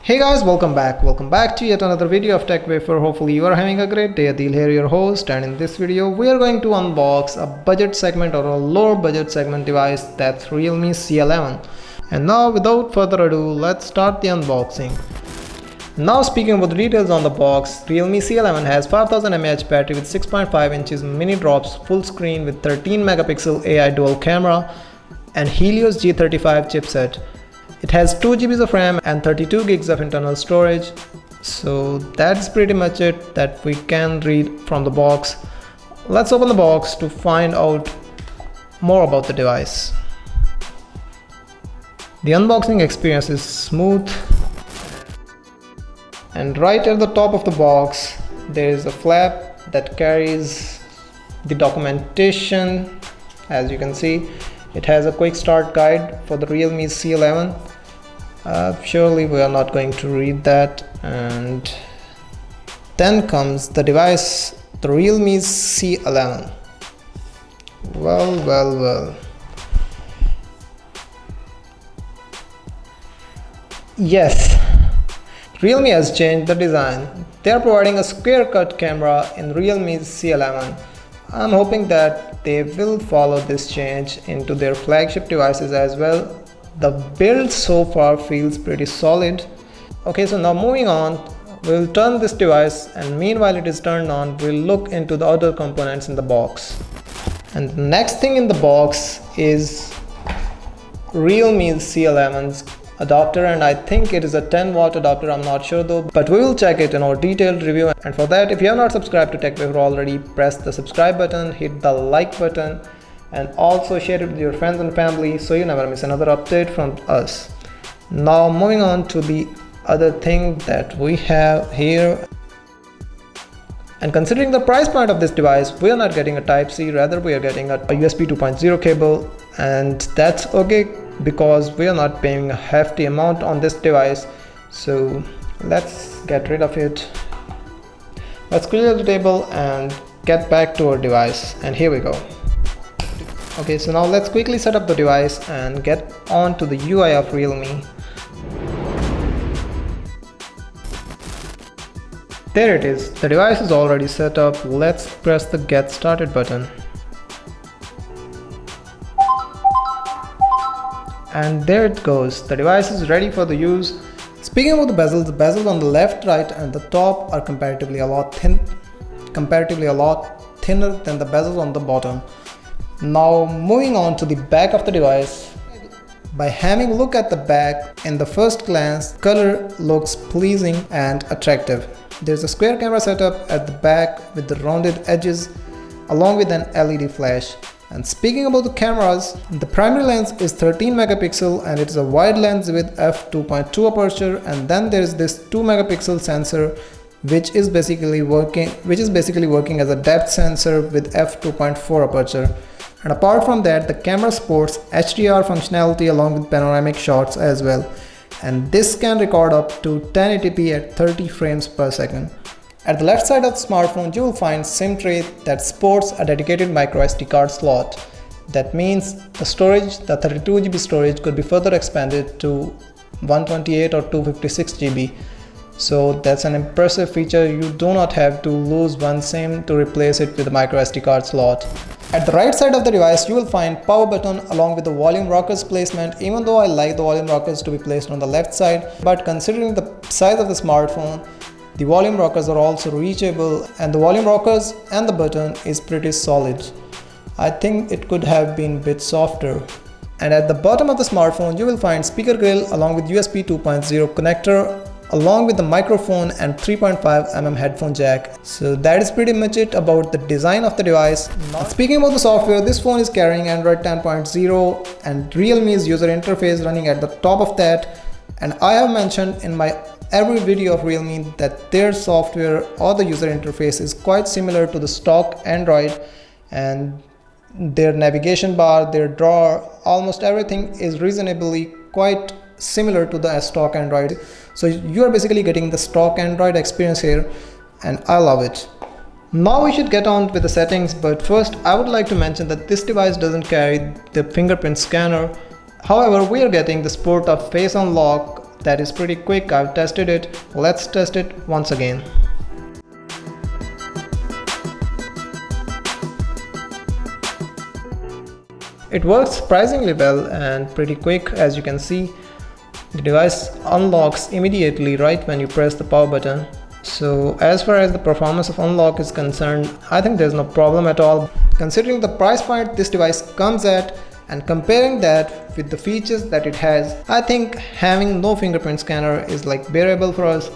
Hey guys, welcome back to yet another video of Tech Wafer. Hopefully you are having a great day. Adil here, your host, and in this video we are going to unbox a budget segment or a lower budget segment device, that's Realme C11. And now without further ado, let's start the unboxing. Now speaking about the details on the box, Realme C11 has 5000 mAh battery with 6.5 inches mini drops full screen with 13 megapixel AI dual camera and Helios G35 chipset. It has 2 GB of RAM and 32 gigs of internal storage. So that's pretty much it that we can read from the box. Let's open the box to find out more about the device. The unboxing experience is smooth, and right at the top of the box there is a flap that carries the documentation. As you can see, it has a quick start guide for the Realme C11. Surely we are not going to read that. And then comes the device, the Realme C11. Well. Yes, Realme has changed the design. They are providing a square cut camera in Realme C11. I'm hoping that they will follow this change into their flagship devices as well. The build so far feels pretty solid. Okay, so now moving on, we'll turn this device, and meanwhile it is turned on, we'll look into the other components in the box. And the next thing in the box is Realme C11's adapter, and I think it is a 10-watt adapter. I'm not sure though, but we will check it in our detailed review. And for that, if you have not subscribed to Tech Wafer already, press the subscribe button, hit the like button, and also share it with your friends and family so you never miss another update from us. Now moving on to the other thing that we have here. And considering the price point of this device, we are not getting a Type-C, rather we are getting a USB 2.0 cable, and that's okay because we are not paying a hefty amount on this device. So let's get rid of it. Let's clear the table and get back to our device, and here we go. Okay, so now let's quickly set up the device and get on to the UI of Realme. There it is, the device is already set up. Let's press the get started button. And there it goes, the device is ready for the use. Speaking about the bezels on the left, right and the top are comparatively a lot thinner than the bezels on the bottom. Now moving on to the back of the device. By having a look at the back, in the first glance, color looks pleasing and attractive. There's a square camera setup at the back with the rounded edges along with an LED flash. And speaking about the cameras, the primary lens is 13 megapixel and it is a wide lens with f2.2 aperture, and then there is this 2 megapixel sensor which is basically working as a depth sensor with f2.4 aperture. And apart from that, the camera supports HDR functionality along with panoramic shots as well. And this can record up to 1080p at 30 frames per second. At the left side of the smartphone, you will find SIM tray that sports a dedicated microSD card slot. That means the storage, the 32 GB storage could be further expanded to 128 or 256 GB. So that's an impressive feature. You do not have to lose one SIM to replace it with a microSD card slot. At the right side of the device, you will find power button along with the volume rockers placement, even though I like the volume rockers to be placed on the left side. But considering the size of the smartphone, the volume rockers are also reachable, and the volume rockers and the button is pretty solid. I think it could have been a bit softer. And at the bottom of the smartphone, you will find speaker grill along with USB 2.0 connector along with the microphone and 3.5mm headphone jack. So that is pretty much it about the design of the device. Now, speaking about the software, this phone is carrying Android 10.0 and Realme's user interface running at the top of that. And I have mentioned in my every video of Realme that their software or the user interface is quite similar to the stock Android, and their navigation bar, their drawer, almost everything is reasonably quite similar to the stock Android. So you are basically getting the stock Android experience here, and I love it. Now we should get on with the settings, but first I would like to mention that this device doesn't carry the fingerprint scanner. However, we are getting the support of face unlock that is pretty quick. I've tested it. Let's test it once again. It works surprisingly well and pretty quick. As you can see, the device unlocks immediately right when you press the power button. So as far as the performance of unlock is concerned, I think there's no problem at all. Considering the price point this device comes at and comparing that with the features that it has, I think having no fingerprint scanner is like bearable for us.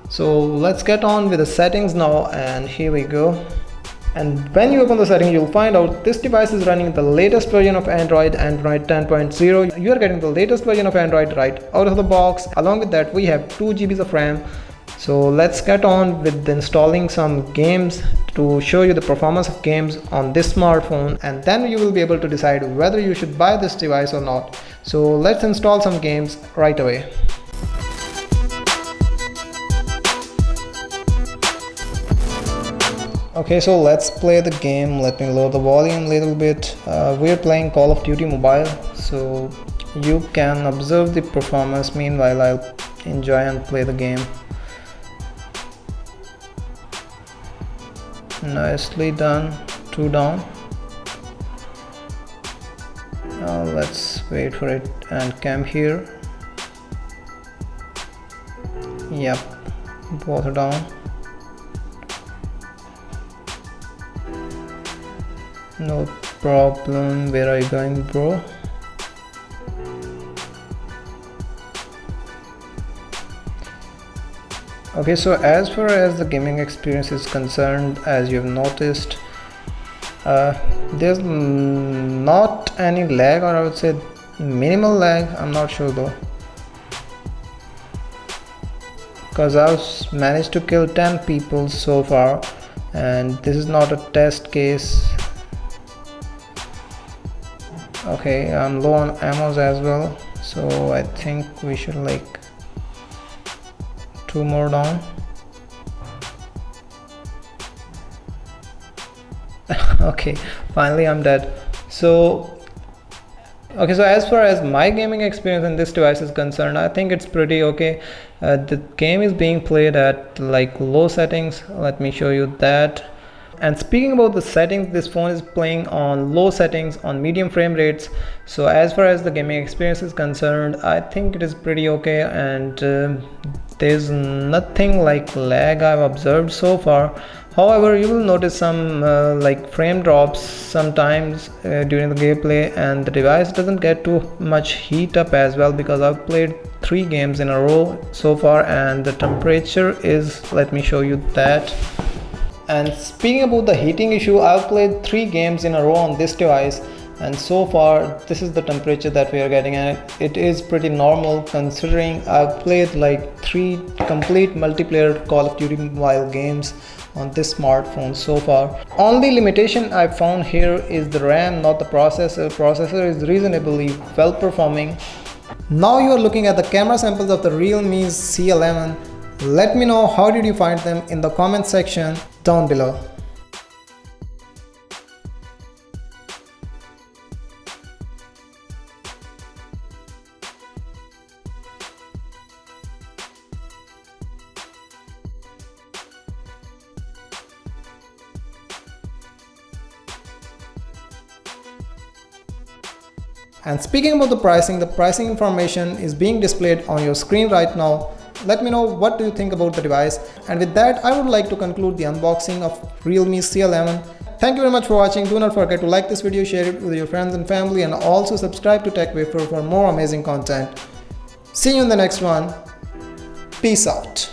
So let's get on with the settings now, and here we go. And when you open the setting, you'll find out this device is running the latest version of Android 10.0. You are getting the latest version of Android right out of the box. Along with that, we have 2 GB of RAM. So let's get on with installing some games to show you the performance of games on this smartphone, and then you will be able to decide whether you should buy this device or not. So let's install some games right away. Okay, so let's play the game. Let me lower the volume a little bit. We're playing Call of Duty Mobile, so you can observe the performance. Meanwhile, I'll enjoy and play the game. Nicely done. 2 down. Now let's wait for it and camp here. Yep, both are down. No problem. Where are you going, bro? Okay, so as far as the gaming experience is concerned, as you have noticed, there's not any lag, or I would say minimal lag. I'm not sure though, because I've managed to kill 10 people so far, and this is not a test case. Okay, I'm low on ammos as well, so I think we should like 2 more down. Okay, finally I'm dead. So okay, so as far as my gaming experience in this device is concerned, I think it's pretty okay. The game is being played at like low settings. Let me show you that. And speaking about the settings, this phone is playing on low settings on medium frame rates. So as far as the gaming experience is concerned, I think it is pretty okay, and there's nothing like lag I've observed so far. However, you will notice some like frame drops sometimes during the gameplay, and the device doesn't get too much heat up as well, because I've played 3 games in a row so far, and the temperature is, let me show you that. And speaking about the heating issue, I've played 3 games in a row on this device, and so far this is the temperature that we are getting, and it is pretty normal considering I've played like 3 complete multiplayer Call of Duty Mobile games on this smartphone so far. Only limitation I found here is the RAM, not the processor. Processor is reasonably well performing. Now you are looking at the camera samples of the Realme C11. Let me know how did you find them in the comment section down below. And speaking about the pricing information is being displayed on your screen right now. Let me know what do you think about the device, and with that I would like to conclude the unboxing of Realme C11. Thank you very much for watching. Do not forget to like this video, share it with your friends and family, and also subscribe to Tech Wafer for more amazing content. See you in the next one. Peace out.